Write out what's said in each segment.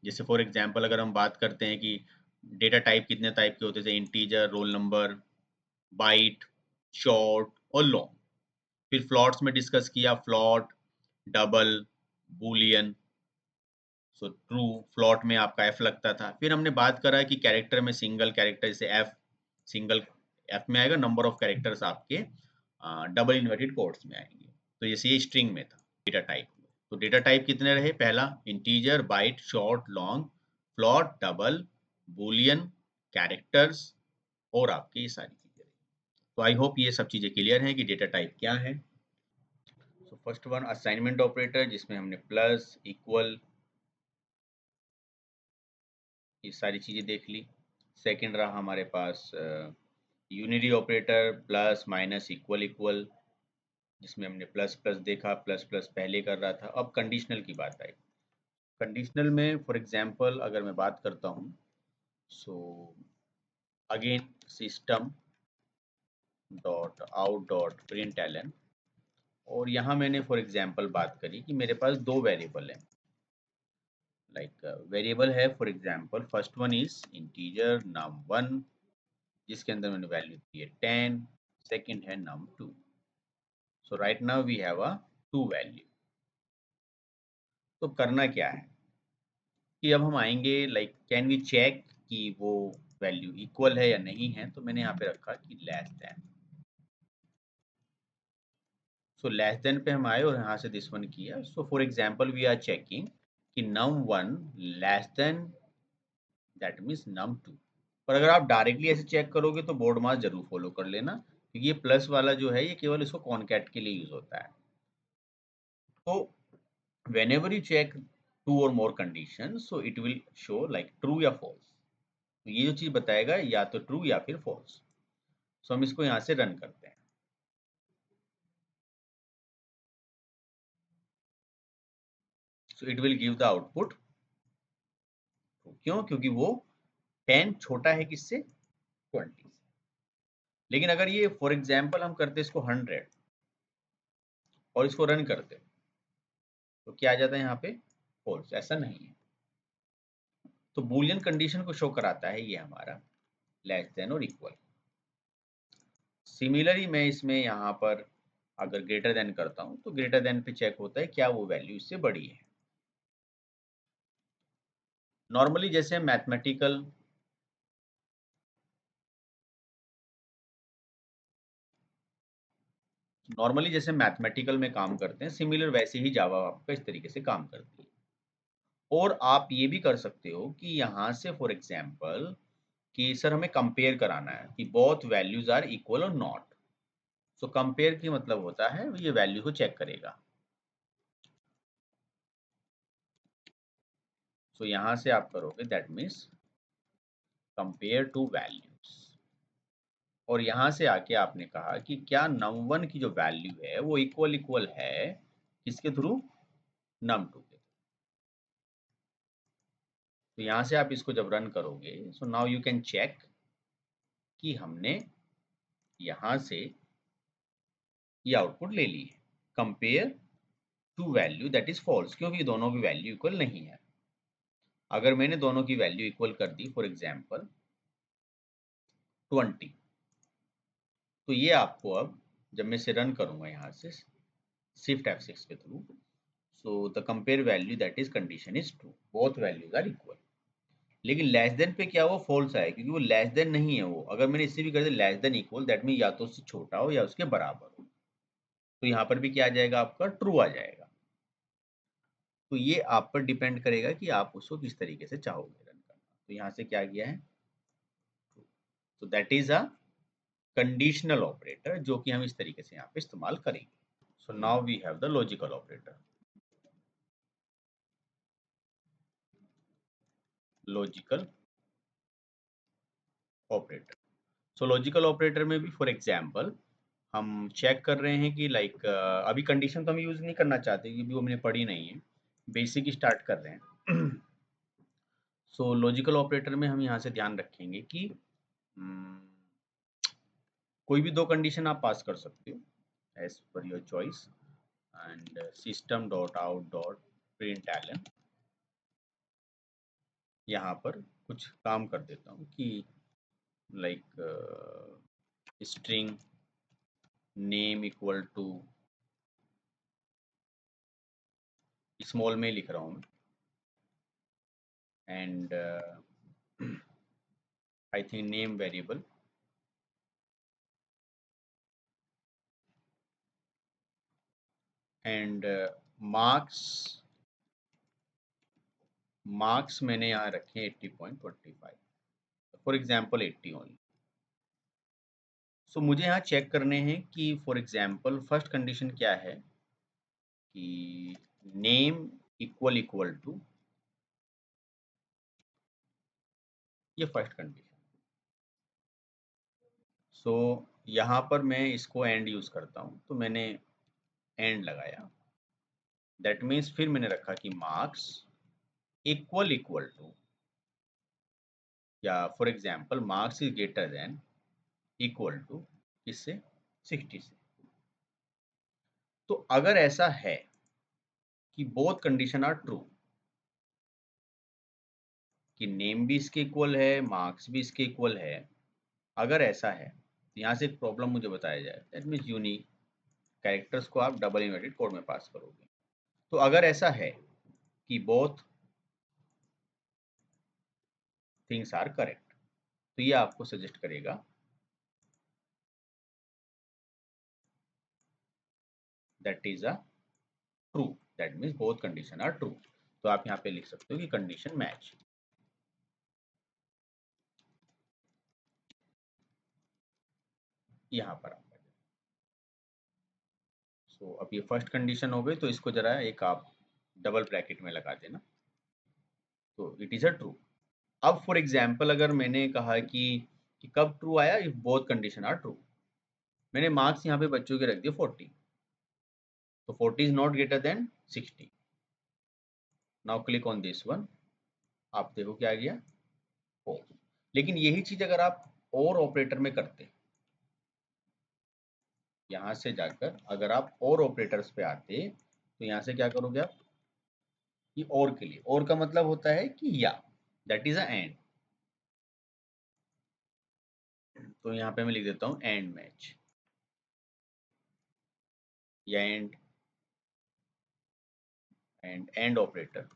जैसे for example अगर हम बात करते हैं कि डेटा टाइप कितने टाइप के होते थे, integer, roll number, byte, short और लॉन्ग। फिर फ्लॉट्स में डिस्कस किया, float, double, boolean. So true float में आपका एफ लगता था। फिर हमने बात करा कि कैरेक्टर में सिंगल कैरेक्टर जैसे एफ, सिंगल एफ में आएगा, नंबर ऑफ कैरेक्टर्स आपके डबल इन्वर्टेड कोट्स में आएंगे। तो जैसे ये स्ट्रिंग में था डेटा टाइप में। तो डेटा टाइप कितने रहे? पहला integer, byte, short, long, float, double, boolean, characters और आपकी ये सारी चीजें रही। तो आई होप ये सब चीजें क्लियर हैं कि डेटा टाइप क्या है। So first one assignment operator, जिसमें हमने प्लस, इक्वल, ये सारी चीज़ें देख ली। सेकंड रहा हमारे पास unity operator, plus, minus, equal, equal, जिसमें हमने प्लस प्लस देखा, प्लस प्लस पहले कर रहा था। अब कंडीशनल की बात आई। कंडीशनल में फॉर एग्जांपल अगर मैं बात करता हूँ, so again system dot out dot println, और यहाँ मैंने फॉर एग्जांपल बात करी कि मेरे पास दो वेरिएबल हैं। लाइक वेरिएबल है for example, first one is integer num1, जिसके अंदर मैंने वैल्यू दी है 10, सेकंड है num2। So right now we have a two value. तो करना क्या है कि अब हम आएंगे, लाइक कैन वी चेक कि वो वैल्यू इक्वल है या नहीं है। तो मैंने यहाँ पे रखा कि less than. So less than पे हम आए और यहाँ से दिस वन किया। So for example we are checking कि num1 less than, that means num2। पर अगर आप डायरेक्टली ऐसे चेक करोगे तो बोर्ड मास जरूर फॉलो कर लेना, क्योंकि ये प्लस वाला जो है ये केवल इसको कॉन्कैट के लिए यूज होता है। तो whenever you check two or more conditions, so it will show like true या false। तो ये जो चीज बताएगा या तो ट्रू या फिर false। सो हम इसको यहाँ से रन करते हैं। So it will give the output. क्यों? क्योंकि वो 10 छोटा है किससे? 20 से। लेकिन अगर ये फॉर एग्जाम्पल हम करते इसको 100 और इसको रन करते, तो क्या आ जाता है यहाँ पे? फॉल्स। ऐसा नहीं है। तो बूलियन कंडीशन को शो कराता है ये हमारा लेस देन और इक्वल। सिमिलरली मैं इसमें यहाँ पर अगर ग्रेटर देन करता हूँ तो ग्रेटर देन पे चेक होता है क्या वो वैल्यू इससे बड़ी है। नॉर्मली जैसे मैथमेटिकल में काम करते हैं, सिमिलर वैसे ही जावा आपका इस तरीके से काम करती है। और आप ये भी कर सकते हो कि यहाँ से फॉर एग्जाम्पल कि सर हमें कंपेयर कराना है कि बोथ वैल्यूज आर इक्वल और नॉट। सो कंपेयर की मतलब होता है ये वैल्यू को चेक करेगा। सो यहाँ से आप करोगे that means compare to values, और यहाँ से आके आपने कहा कि क्या num1 की जो वैल्यू है वो इक्वल इक्वल है किसके थ्रू? num2 के। तो यहाँ से आप इसको जब रन करोगे, so now you can check कि हमने यहाँ से ये आउटपुट ले ली है, compare two value that is false, क्योंकि दोनों की वैल्यू इक्वल नहीं है। अगर मैंने दोनों की वैल्यू इक्वल कर दी फॉर एग्जाम्पल 20, तो ये आपको अब जब मैं इसे रन करूंगा यहाँ से शिफ्ट F6 के through, so the compare value that is condition is true, both values are equal. लेकिन लेस देन पे क्या हुआ? फॉल्स आया, क्योंकि वो लेस देन नहीं है। वो अगर मैंने इससे भी कर दिया less than equal, that mean या तो उससे छोटा हो या उसके बराबर हो। तो यहाँ पर भी क्या आ जाएगा? आपका ट्रू आ जाएगा। तो ये आप पर डिपेंड करेगा कि आप उसको किस तरीके से चाहोगे रन करना। तो यहाँ से क्या गया है? तो that is a conditional operator, जो कि हम इस तरीके से यहाँ पे इस्तेमाल करेंगे। So now we have the logical operator. Logical operator. So logical operator में भी फॉर एग्जांपल हम चेक कर रहे हैं कि लाइक अभी कंडीशन तो हम यूज नहीं करना चाहते क्योंकि वो हमने पढ़ी नहीं है, बेसिक स्टार्ट कर रहे हैं। सो लॉजिकल ऑपरेटर में हम यहाँ से ध्यान रखेंगे कि हम्म, कोई भी दो कंडीशन आप पास कर सकते हो एज पर your choice, and system dot out dot println, यहाँ पर कुछ काम कर देता हूँ कि like string name equal to small में लिख रहा हूँ and I think name variable and marks मैंने यहाँ रखे 80.25 फॉर एग्जाम्पल 80 ओनली। सो मुझे यहाँ चेक करने हैं कि फॉर एग्जाम्पल फर्स्ट कंडीशन क्या है कि नेम इक्वल टू, ये फर्स्ट कंडीशन। सो यहाँ पर मैं इसको एंड यूज करता हूँ, तो मैंने एंड लगाया। दैट मीन्स फिर मैंने रखा कि मार्क्स इक्वल टू, या for example marks is greater than equal to इससे 60 से। तो अगर ऐसा है कि बोथ कंडीशन आर ट्रू, कि नेम भी इसके इक्वल है, मार्क्स भी इसके इक्वल है, अगर ऐसा है तो यहाँ से एक प्रॉब्लम मुझे बताया जाए, दैट मीन्स यूनिक कैरेक्टर्स को आप डबल इन्वर्टेड कोड में पास करोगे। तो अगर ऐसा है कि बोथ थिंग्स आर करेक्ट, तो ये आपको सजेस्ट करेगा that is a true, that means both condition are true. तो आप यहाँ पे लिख सकते हो कि कंडीशन मैच। यहाँ पर आप सो अब ये फर्स्ट कंडीशन हो गई, तो इसको जरा एक आप डबल ब्रैकेट में लगा देना, तो इट इज अ ट्रू। अब फॉर एग्जाम्पल अगर मैंने कहा कि कब ट्रू आया, if both condition are true, मैंने मार्क्स यहाँ पे बच्चों के रख दिए 40, तो 40 is not greater than 60। Now click on this one, आप देखो क्या आ गया, false। लेकिन यही चीज अगर आप और ऑपरेटर में करते, यहाँ से जाकर अगर आप और ऑपरेटर्स पे आते, तो यहाँ से क्या करोगे आप, ये और के लिए, और का मतलब होता है कि या, दैट इज अ एंड। तो यहाँ पे मैं लिख देता हूँ एंड मैच, या एंड ऑपरेटर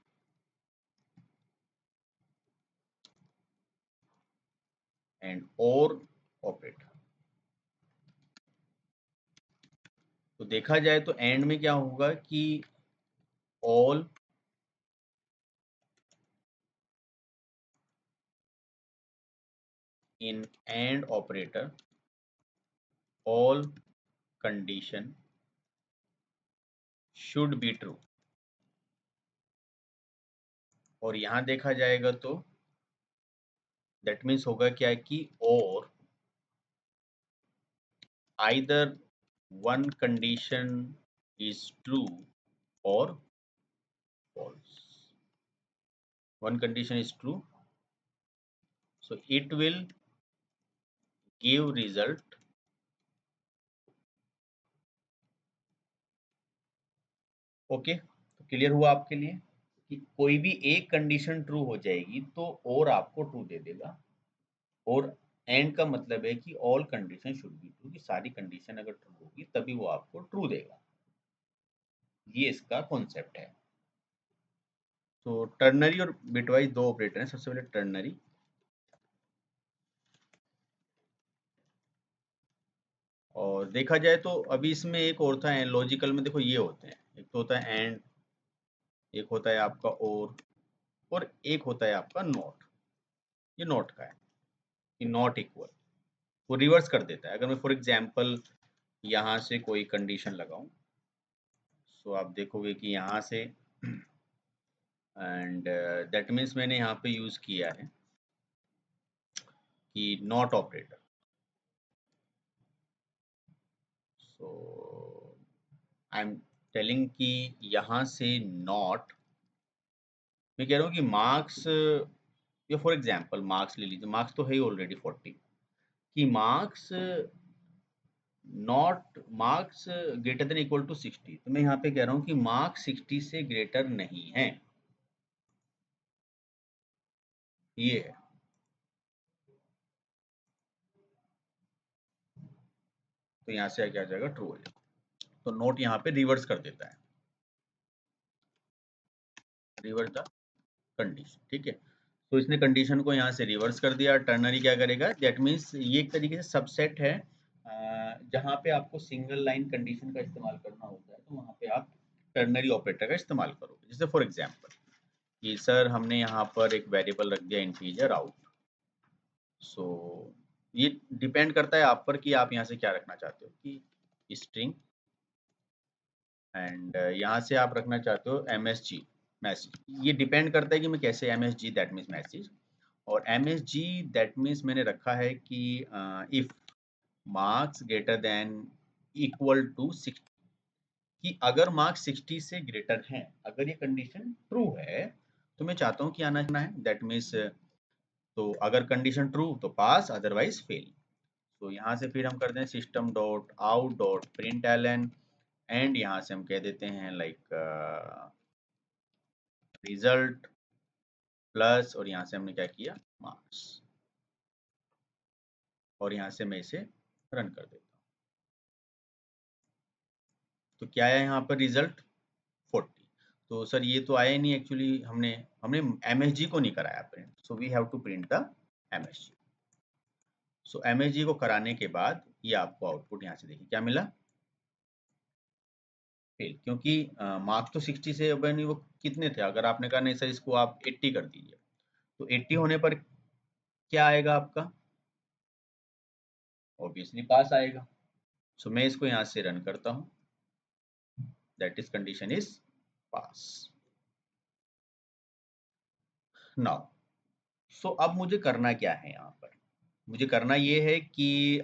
एंड और ऑपरेटर। तो देखा जाए तो एंड में क्या होगा कि all in and operator all condition should be true. और यहां देखा जाएगा तो दैट मीन्स होगा क्या कि और either one condition is true और false। one condition is true, so it will give result okay. तो क्लियर हुआ आपके लिए कि कोई भी एक कंडीशन ट्रू हो जाएगी तो और आपको ट्रू दे देगा, और एंड का मतलब है कि all condition should be true, कि सारी कंडीशन अगर ट्रू होगी तभी वो आपको ट्रू देगा। ये इसका कॉन्सेप्ट है। तो टर्नरी और बिटवाइज दो ऑपरेटर हैं। सबसे पहले टर्नरी, और देखा जाए तो अभी इसमें एक और था लॉजिकल में, देखो ये होते हैं, एक तो होता है एंड, एक होता है आपका और एक होता है आपका नॉट। ये नॉट का है कि नॉट इक्वल, वो रिवर्स कर देता है। अगर मैं फॉर एग्जांपल यहाँ से कोई कंडीशन लगाऊं, सो आप देखोगे कि यहाँ से एंड दैट मीन्स मैंने यहाँ पे यूज किया है कि not operator. So I am telling कि यहाँ से नॉट, मैं कह रहा हूँ कि मार्क्स, या फॉर एग्जांपल मार्क्स ले लीजिए, मार्क्स तो है ही ऑलरेडी 40, कि marks not marks greater than equal to 60, तो मैं यहाँ पे कह रहा हूँ कि मार्क्स 60 से ग्रेटर नहीं है। ये है। तो यहाँ से क्या आ जाएगा, ट्रू हो जाएगा। तो नोट यहाँ पे रिवर्स कर देता है, रिवर्स द कंडीशन, ठीक है। तो इसने कंडीशन को यहाँ से रिवर्स कर दिया। टर्नरी क्या करेगा, दैट मीन्स ये एक तरीके से सबसेट है, जहाँ पे आपको सिंगल लाइन कंडीशन का इस्तेमाल करना होता है, तो वहाँ पे आप टर्नरी ऑपरेटर का इस्तेमाल करोगे। जैसे फॉर एग्जांपल कि सर हमने यहाँ पर एक वेरिएबल रख दिया इंटीजर आउट। सो ये डिपेंड करता है आप पर कि आप यहाँ से क्या रखना चाहते हो, कि स्ट्रिंग, एंड यहाँ से आप रखना चाहते हो MSG मैसेज। ये डिपेंड करता है कि मैं कैसे MSG दैट मीन्स मैसेज, और MSG दैट मीन्स मैंने रखा है कि if marks greater than equal to 60, कि अगर मार्क्स 60 से ग्रेटर हैं, अगर ये कंडीशन ट्रू है तो मैं चाहता हूँ कि आना है, दैट मीन्स तो अगर कंडीशन ट्रू तो पास, अदरवाइज फेल। तो यहाँ से फिर हम करते हैं system dot out dot println, and यहाँ से हम कह देते हैं लाइक रिजल्ट प्लस, और यहाँ से हमने क्या किया, मार्क्स, और यहाँ से मैं इसे रन कर देता हूँ। तो क्या है यहाँ पर रिजल्ट 40। तो सर ये तो आया ही नहीं, एक्चुअली हमने हमने MSG को नहीं कराया print, so we have to print the MSG। So MSG को कराने के बाद ये आपको आउटपुट यहाँ से देखिए क्या मिला, फेल, क्योंकि मार्क्स तो 60 से बनी, वो कितने थे, अगर आपने कहा नहीं सर इसको आप 80 कर दीजिए, तो 80 होने पर क्या आएगा आपका, ऑब्वियसली पास आएगा। सो मैं इसको यहाँ से रन करता हूँ, that is condition is pass. Now so अब मुझे करना क्या है, यहाँ पर मुझे करना ये है कि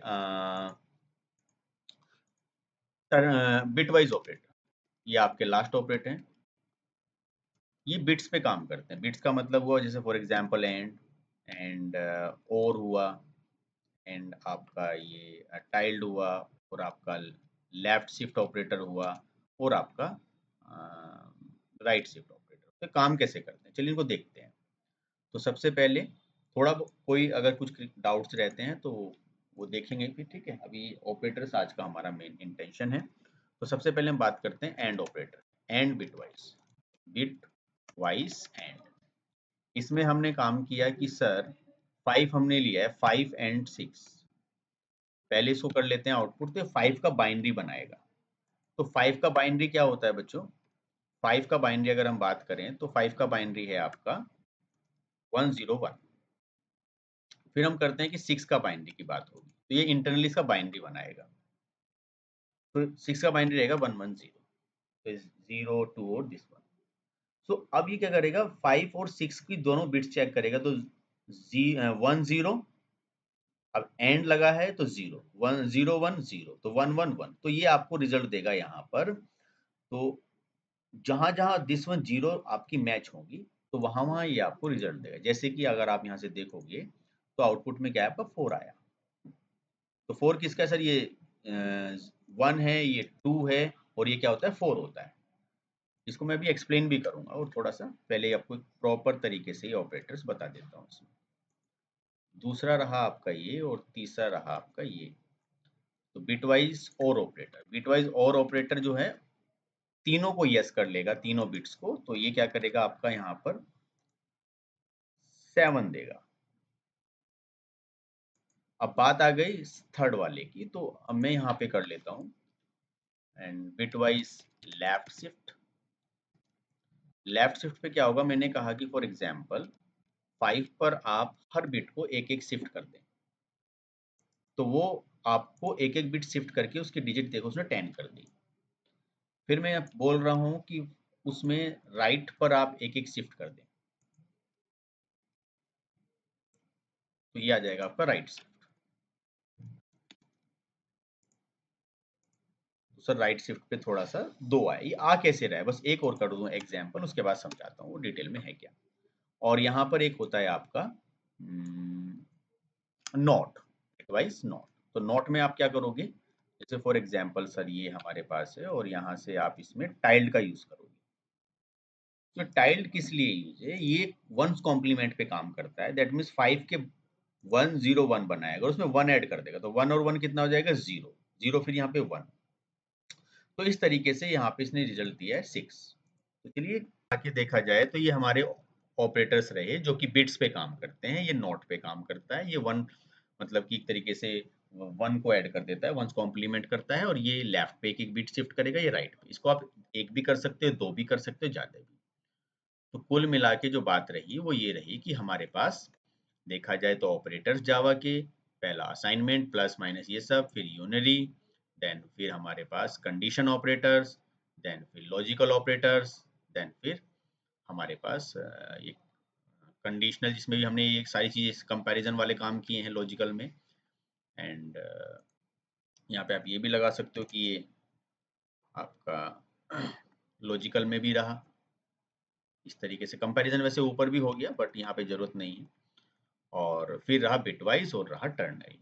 बिट वाइज ऑपरेटर, ये आपके लास्ट ऑपरेटर हैं, ये बिट्स पे काम करते हैं। बिट्स का मतलब हुआ जैसे फॉर एग्जांपल एंड और हुआ, एंड आपका ये टाइल्ड हुआ, और आपका लेफ्ट शिफ्ट ऑपरेटर हुआ, और आपका राइट शिफ्ट ऑपरेटर। तो काम कैसे करते हैं, चलिए इनको देखते हैं। तो सबसे पहले थोड़ा कोई अगर कुछ डाउट्स रहते हैं तो वो देखेंगे फिर, ठीक है। अभी ऑपरेटर्स आज का हमारा मेन इंटेंशन है। तो सबसे पहले हम बात करते हैं and operator, and bit wise and. इसमें हमने काम किया कि सर 5 हमने लिया है, 5 एंड 6। पहले इसको कर लेते हैं आउटपुट, तो 5 का बाइनरी बनाएगा। तो 5 का बाइनरी क्या होता है बच्चों, 5 का बाइनरी अगर हम बात करें तो 5 का बाइनरी है आपका 101। फिर हम करते हैं कि 6 का बाइनरी की बात होगी, तो ये इंटरनली इसका बाइनरी बनाएगा। तो 6 का बाइनरी रहेगा 110, तो 02 और दिस वन। सो अब ये क्या करेगा, 5 और 6 की दोनों बिट्स चेक करेगा, तो 10, अब एंड लगा है तो 0, 1 0 1 0, तो 1 1 1, तो ये आपको रिजल्ट देगा यहाँ पर। तो जहां जहां दिस वन 0 आपकी मैच होगी, तो वहां वहां ये आपको रिजल्ट देगा। जैसे कि अगर आप यहाँ से देखोगे तो आउटपुट में क्या है, आपका 4 आया। तो 4 किसका है सर, ये 1 है, ये 2 है, और ये क्या होता है, 4 होता है। इसको मैं अभी एक्सप्लेन भी करूंगा, और थोड़ा सा पहले आपको प्रॉपर तरीके से ये ऑपरेटर्स बता देता हूँ इसमें। दूसरा रहा आपका ये, और तीसरा रहा आपका ये। तो बिटवाइज और ऑपरेटर, बिटवाइज और ऑपरेटर जो है तीनों को यस कर लेगा, तीनों बिट्स को। तो ये क्या करेगा आपका यहाँ पर 7 देगा। अब बात आ गई थर्ड वाले की, तो अब मैं यहाँ पे कर लेता हूँ and bitwise left shift. Left shift पे क्या होगा, मैंने कहा कि फॉर एग्जांपल 5 पर आप हर बिट को एक एक शिफ्ट कर दें, तो वो आपको एक एक बिट शिफ्ट करके उसकी डिजिट देखो उसने 10 कर दी। फिर मैं बोल रहा हूँ कि उसमें राइट पर आप एक एक शिफ्ट कर दें, तो ये आ जाएगा आपका राइट शिफ्ट। तो सर राइट शिफ्ट पे थोड़ा सा 2 आया, ये आ कैसे रहा है, बस एक और कर दूं एग्जांपल, उसके बाद समझाता हूँ डिटेल में है क्या। और यहाँ पर एक होता है आपका नॉट, बिटवाइज नॉट। तो नॉट में आप क्या करोगे, जैसे फॉर एग्जांपल सर ये हमारे पास है, और यहाँ से आप इसमें टाइल्ड का यूज करोगे। तो टाइल्ड किस लिए यूज है, ये वंस कॉम्प्लीमेंट पे काम करता है। दैट मीन्स 5 के 101 बनाएगा, उसमें 1 ऐड कर देगा, तो 1 और 1 कितना हो जाएगा, 0, 0 फिर यहाँ पे 1। तो इस तरीके से यहाँ पे इसने रिजल्ट दिया है 6। तो चलिए आके देखा जाए तो ये हमारे ऑपरेटर्स रहे जो कि बिट्स पे काम करते हैं, ये नॉट पे काम करता है। ये 1 मतलब कि एक तरीके से 1 को ऐड कर देता है, 1 कॉम्प्लीमेंट करता है, और ये लेफ्ट पे एक बिट शिफ्ट करेगा, ये राइट पे। इसको आप एक भी कर सकते हो, दो भी कर सकते हो, ज्यादा भी। तो कुल मिला के जो बात रही वो ये रही कि हमारे पास देखा जाए तो ऑपरेटर्स जावा के, पहला असाइनमेंट प्लस माइनस ये सब, फिर यूनरी, देन फिर हमारे पास कंडीशन ऑपरेटर्स, देन फिर लॉजिकल ऑपरेटर्स, देन फिर हमारे पास ये कंडीशनल, जिसमें भी हमने ये सारी चीजें कंपैरिजन वाले काम किए हैं लॉजिकल में। एंड यहाँ पे आप ये भी लगा सकते हो कि ये आपका लॉजिकल में भी रहा। इस तरीके से कंपैरिजन वैसे ऊपर भी हो गया, बट यहाँ पे जरूरत नहीं है। और फिर रहा बिटवाइज और रहा टर्नरी।